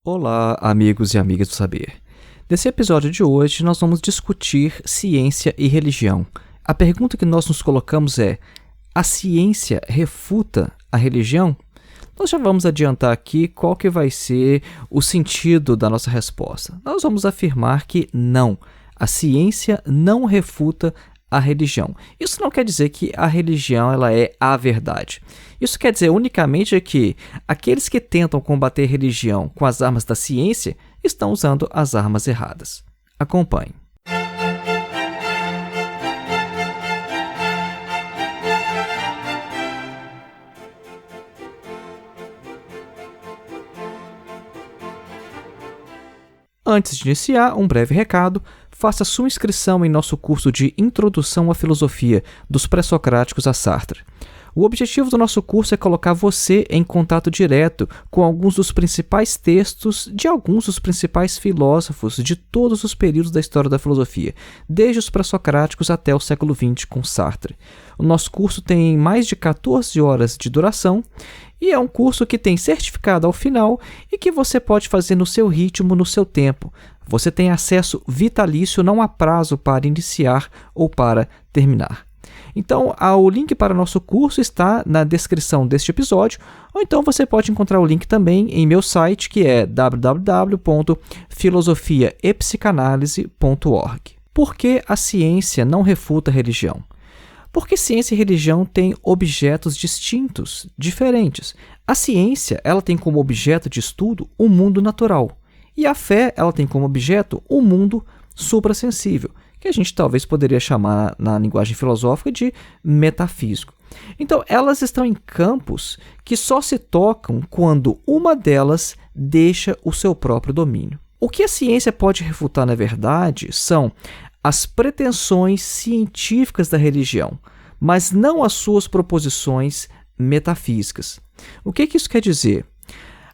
Olá, amigos e amigas do saber. Nesse episódio de hoje, nós vamos discutir ciência e religião. A pergunta que nós nos colocamos é: a ciência refuta a religião? Nós já vamos adiantar aqui qual que vai ser o sentido da nossa resposta. Nós vamos afirmar que não, a ciência não refuta a religião. Isso não quer dizer que a religião ela é a verdade. Isso quer dizer unicamente que aqueles que tentam combater a religião com as armas da ciência estão usando as armas erradas. Acompanhe. Antes de iniciar, um breve recado. Faça sua inscrição em nosso curso de Introdução à Filosofia, dos Pré-Socráticos a Sartre. O objetivo do nosso curso é colocar você em contato direto com alguns dos principais textos de alguns dos principais filósofos de todos os períodos da história da filosofia, desde os pré-socráticos até o século XX com Sartre. O nosso curso tem mais de 14 horas de duração e é um curso que tem certificado ao final e que você pode fazer no seu ritmo, no seu tempo. Você tem acesso vitalício, não há prazo para iniciar ou para terminar. Então, o link para o nosso curso está na descrição deste episódio, ou então você pode encontrar o link também em meu site, que é www.filosofiaepsicanalise.org. Por que a ciência não refuta a religião? Porque ciência e religião têm objetos distintos, diferentes. A ciência ela tem como objeto de estudo o mundo natural, e a fé ela tem como objeto o mundo suprassensível, que a gente talvez poderia chamar na linguagem filosófica de metafísico. Então, elas estão em campos que só se tocam quando uma delas deixa o seu próprio domínio. O que a ciência pode refutar, na verdade, são as pretensões científicas da religião, mas não as suas proposições metafísicas. O que isso quer dizer?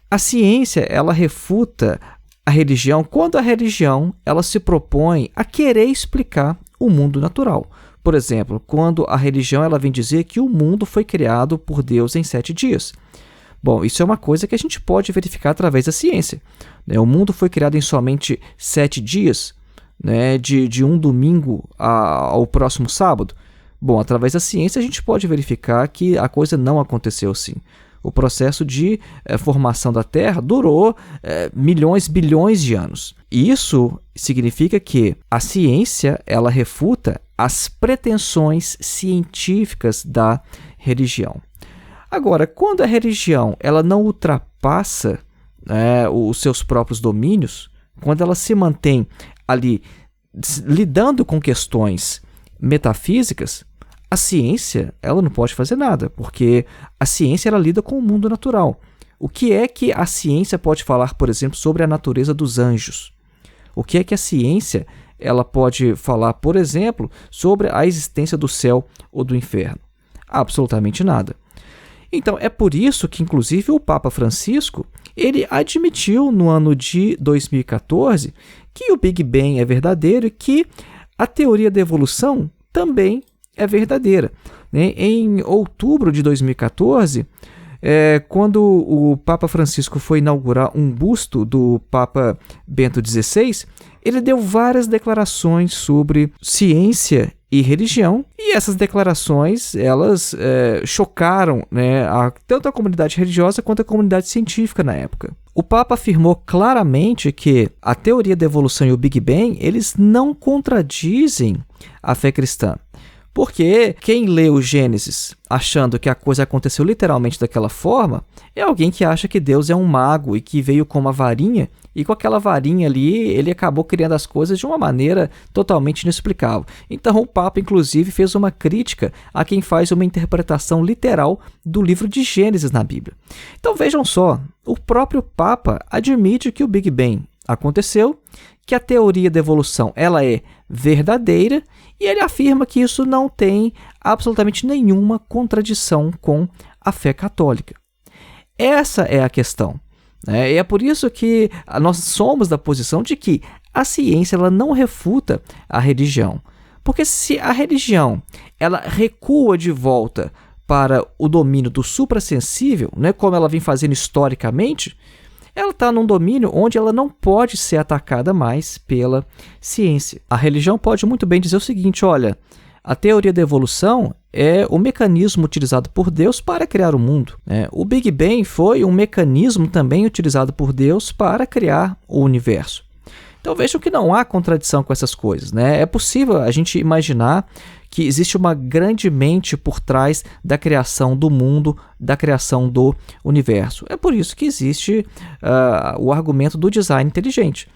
A ciência ela refuta a religião quando a religião ela se propõe a querer explicar o mundo natural. Por exemplo, quando a religião ela vem dizer que o mundo foi criado por Deus em 7 dias. Bom, isso é uma coisa que a gente pode verificar através da ciência. O mundo foi criado em somente 7 dias, de um domingo ao próximo sábado. Bom, através da ciência a gente pode verificar que a coisa não aconteceu assim. O processo de formação da Terra durou milhões, bilhões de anos. Isso significa que a ciência ela refuta as pretensões científicas da religião. Agora, quando a religião ela não ultrapassa os seus próprios domínios, quando ela se mantém ali lidando com questões metafísicas, a ciência ela não pode fazer nada, porque a ciência ela lida com o mundo natural. O que é que a ciência pode falar, por exemplo, sobre a natureza dos anjos? O que é que a ciência ela pode falar, por exemplo, sobre a existência do céu ou do inferno? Absolutamente nada. Então, é por isso que, inclusive, o Papa Francisco ele admitiu no ano de 2014 que o Big Bang é verdadeiro e que a teoria da evolução também é verdadeira. Em outubro de 2014, quando o Papa Francisco foi inaugurar um busto do Papa Bento XVI, ele deu várias declarações sobre ciência e religião, e essas declarações elas chocaram tanto a comunidade religiosa quanto a comunidade científica na época. O Papa afirmou claramente que a teoria da evolução e o Big Bang eles não contradizem a fé cristã. Porque quem lê o Gênesis achando que a coisa aconteceu literalmente daquela forma é alguém que acha que Deus é um mago e que veio com uma varinha e com aquela varinha ali ele acabou criando as coisas de uma maneira totalmente inexplicável. Então o Papa inclusive fez uma crítica a quem faz uma interpretação literal do livro de Gênesis na Bíblia. Então vejam só, o próprio Papa admite que o Big Bang aconteceu, que a teoria da evolução ela é verdadeira e ele afirma que isso não tem absolutamente nenhuma contradição com a fé católica. Essa é a questão. E é por isso que nós somos da posição de que a ciência ela não refuta a religião. Porque se a religião ela recua de volta para o domínio do suprassensível, como ela vem fazendo historicamente, ela está num domínio onde ela não pode ser atacada mais pela ciência. A religião pode muito bem dizer o seguinte: olha, a teoria da evolução é o mecanismo utilizado por Deus para criar o mundo, né? O Big Bang foi um mecanismo também utilizado por Deus para criar o universo. Então vejam que não há contradição com essas coisas, né? É possível a gente imaginar que existe uma grande mente por trás da criação do mundo, da criação do universo. É por isso que existe o argumento do design inteligente.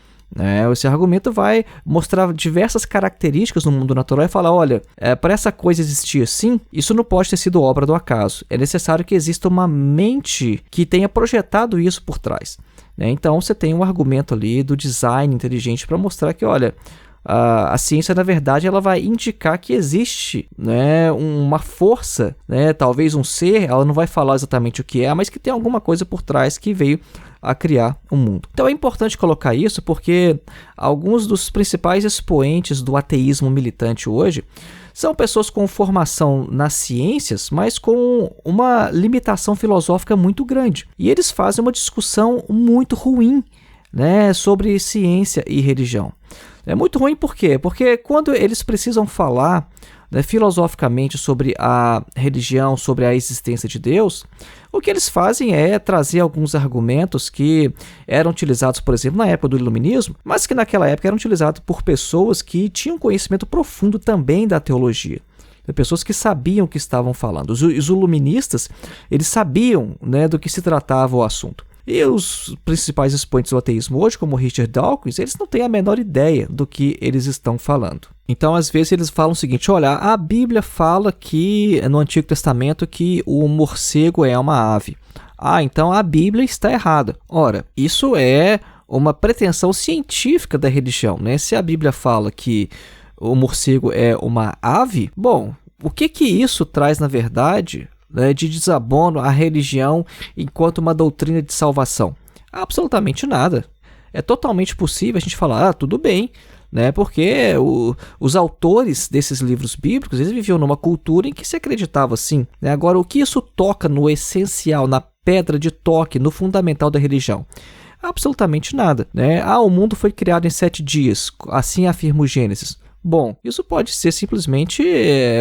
Esse argumento vai mostrar diversas características no mundo natural e falar, olha, para essa coisa existir assim, isso não pode ter sido obra do acaso. É necessário que exista uma mente que tenha projetado isso por trás. Então você tem um argumento ali do design inteligente para mostrar que, olha, a ciência, na verdade, ela vai indicar que existe, né, uma força, né, talvez um ser, ela não vai falar exatamente o que é, mas que tem alguma coisa por trás que veio a criar o mundo. Então é importante colocar isso porque alguns dos principais expoentes do ateísmo militante hoje são pessoas com formação nas ciências, mas com uma limitação filosófica muito grande. E eles fazem uma discussão muito ruim, né, sobre ciência e religião. É muito ruim por quê? Porque quando eles precisam falar, né, filosoficamente sobre a religião, sobre a existência de Deus, o que eles fazem é trazer alguns argumentos que eram utilizados, por exemplo, na época do Iluminismo, mas que naquela época eram utilizados por pessoas que tinham conhecimento profundo também da teologia. Pessoas que sabiam o que estavam falando. Os iluministas, eles sabiam, né, do que se tratava o assunto. E os principais expoentes do ateísmo hoje, como Richard Dawkins, eles não têm a menor ideia do que eles estão falando. Então, às vezes, eles falam o seguinte: olha, a Bíblia fala que, no Antigo Testamento, que o morcego é uma ave. Então a Bíblia está errada. Ora, isso é uma pretensão científica da religião, né? Se a Bíblia fala que o morcego é uma ave, bom, o que isso traz, na verdade, de desabono à religião enquanto uma doutrina de salvação? Absolutamente nada. É totalmente possível a gente falar, tudo bem, né? Porque os autores desses livros bíblicos, eles viviam numa cultura em que se acreditava assim, né? Agora, o que isso toca no essencial, na pedra de toque, no fundamental da religião? Absolutamente nada, né? O mundo foi criado em 7 dias, assim afirma o Gênesis. Bom, isso pode ser simplesmente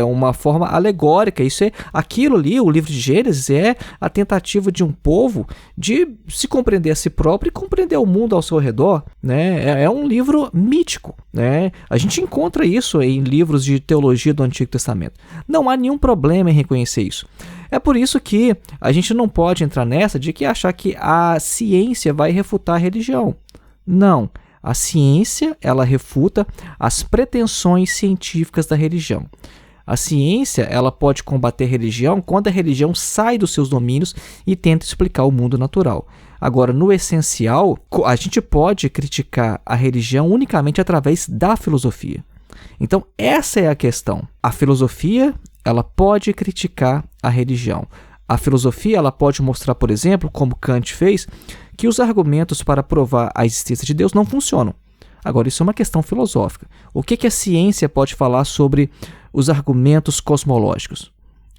uma forma alegórica. Isso é aquilo ali, o livro de Gênesis é a tentativa de um povo de se compreender a si próprio e compreender o mundo ao seu redor, né? É um livro mítico, né? A gente encontra isso em livros de teologia do Antigo Testamento. Não há nenhum problema em reconhecer isso. É por isso que a gente não pode entrar nessa de que achar que a ciência vai refutar a religião. Não. A ciência, ela refuta as pretensões científicas da religião. A ciência, ela pode combater a religião quando a religião sai dos seus domínios e tenta explicar o mundo natural. Agora, no essencial, a gente pode criticar a religião unicamente através da filosofia. Então, essa é a questão. A filosofia, ela pode criticar a religião. A filosofia, ela pode mostrar, por exemplo, como Kant fez, que os argumentos para provar a existência de Deus não funcionam. Agora, isso é uma questão filosófica. O que a ciência pode falar sobre os argumentos cosmológicos?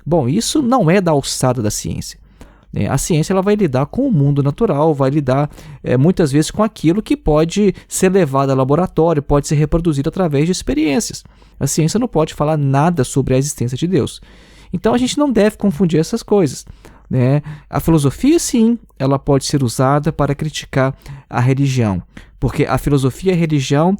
Bom, isso não é da alçada da ciência. A ciência ela vai lidar com o mundo natural, vai lidar muitas vezes com aquilo que pode ser levado ao laboratório, pode ser reproduzido através de experiências. A ciência não pode falar nada sobre a existência de Deus. Então a gente não deve confundir essas coisas, né? A filosofia, sim, ela pode ser usada para criticar a religião, porque a filosofia e a religião,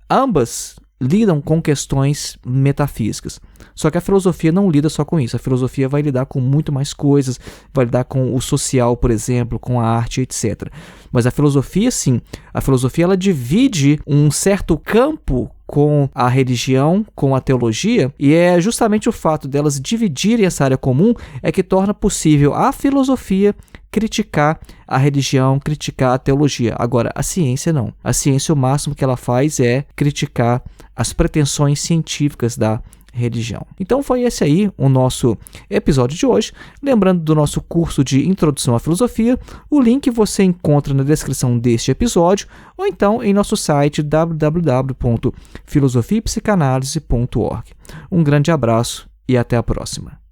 ambas lidam com questões metafísicas. Só que a filosofia não lida só com isso. A filosofia vai lidar com muito mais coisas, vai lidar com o social, por exemplo, com a arte, etc. Mas a filosofia, sim, a filosofia ela divide um certo campo com a religião, com a teologia, e é justamente o fato delas dividirem essa área comum é que torna possível a filosofia criticar a religião, criticar a teologia. Agora, a ciência não. A ciência, o máximo que ela faz é criticar as pretensões científicas da religião. Então foi esse aí o nosso episódio de hoje. Lembrando do nosso curso de Introdução à Filosofia, o link você encontra na descrição deste episódio ou então em nosso site www.filosofiapsicanalise.org. Um grande abraço e até a próxima.